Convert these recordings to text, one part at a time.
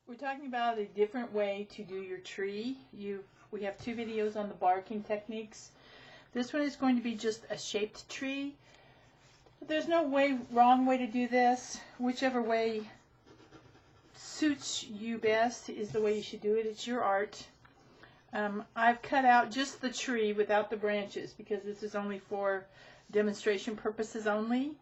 We're talking about a different way to do your tree. We have two videos on the barking techniques. This one is going to be just a shaped tree. There's no wrong way to do this. Whichever way suits you best is the way you should do it. It's your art. I've cut out just the tree without the branches because this is only for demonstration purposes only.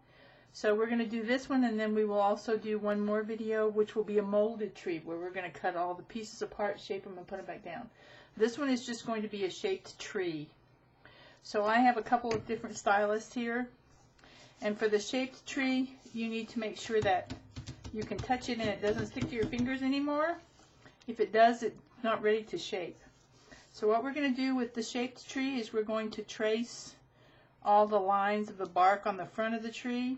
So we're going to do this one, and then we will also do one more video which will be a molded tree where we're going to cut all the pieces apart, shape them, and put them back down. This one is just going to be a shaped tree. So I have a couple of different stylists here, and for the shaped tree you need to make sure that you can touch it and it doesn't stick to your fingers anymore. If it does, it's not ready to shape. So what we're going to do with the shaped tree is we're going to trace all the lines of the bark on the front of the tree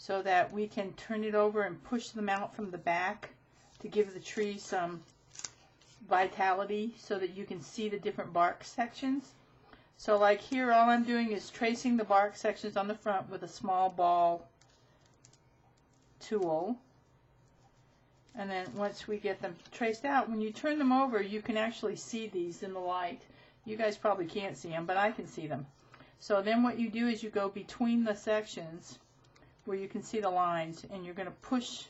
so that we can turn it over and push them out from the back to give the tree some vitality so that you can see the different bark sections. So like here, all I'm doing is tracing the bark sections on the front with a small ball tool. And then once we get them traced out, when you turn them over, you can actually see these in the light. You guys probably can't see them, but I can see them. So then what you do is you go between the sections where you can see the lines, and you're going to push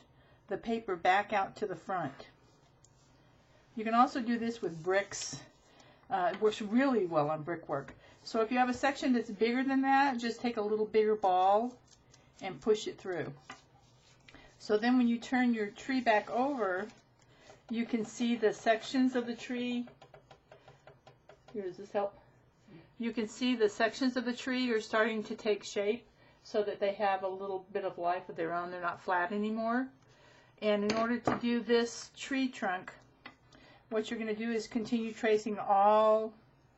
the paper back out to the front. You can also do this with bricks. It works really well on brickwork. So if you have a section that's bigger than that, just take a little bigger ball and push it through. So then when you turn your tree back over, you can see the sections of the tree. Here, does this help? You can see the sections of the tree are starting to take shape so that they have a little bit of life of their own. They're not flat anymore. And in order to do this tree trunk, what you're going to do is continue tracing all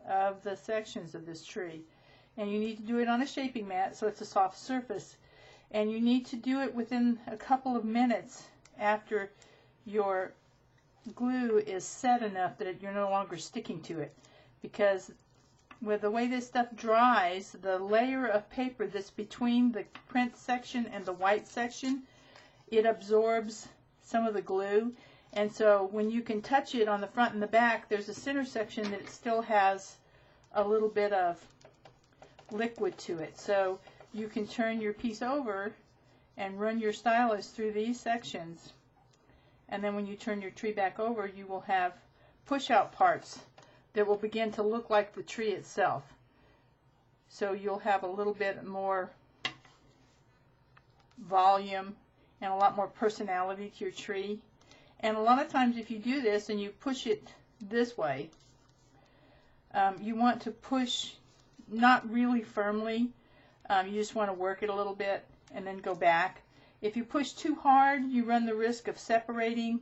of the sections of this tree. And you need to do it on a shaping mat so it's a soft surface. And you need to do it within a couple of minutes after your glue is set enough that you're no longer sticking to it. Because with the way this stuff dries, the layer of paper that's between the print section and the white section, it absorbs some of the glue. And so when you can touch it on the front and the back, there's a center section that still has a little bit of liquid to it. So you can turn your piece over and run your stylus through these sections. And then when you turn your tree back over, you will have push-out parts that will begin to look like the tree itself. So you'll have a little bit more volume and a lot more personality to your tree. And a lot of times if you do this and you push it this way, you want to push not really firmly. You just want to work it a little bit and then go back. If you push too hard, you run the risk of separating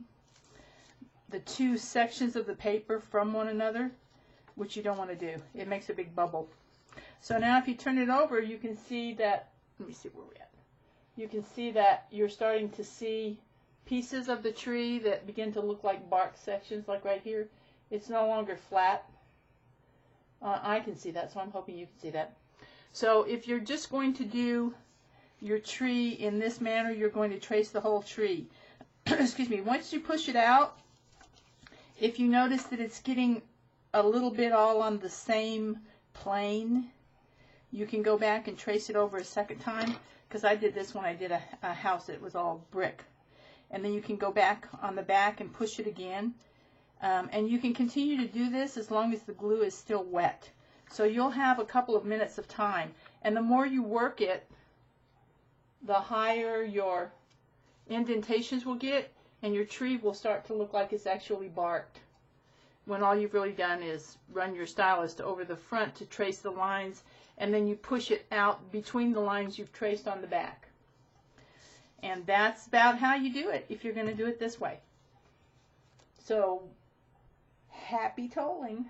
the two sections of the paper from one another, which you don't want to do. It makes a big bubble. So now if you turn it over, you can see that, let me see where we're at. You can see that you're starting to see pieces of the tree that begin to look like bark sections, like right here. It's no longer flat. I can see that, so I'm hoping you can see that. So if you're just going to do your tree in this manner, you're going to trace the whole tree. Excuse me. Once you push it out, if you notice that it's getting a little bit all on the same plane, you can go back and trace it over a second time, because I did this when I did a house that was all brick. And then you can go back on the back and push it again. And you can continue to do this as long as the glue is still wet. So you'll have a couple of minutes of time. And the more you work it, the higher your indentations will get, and your tree will start to look like it's actually barked, when all you've really done is run your stylus over the front to trace the lines, and then you push it out between the lines you've traced on the back. And that's about how you do it if you're going to do it this way. So, happy toling.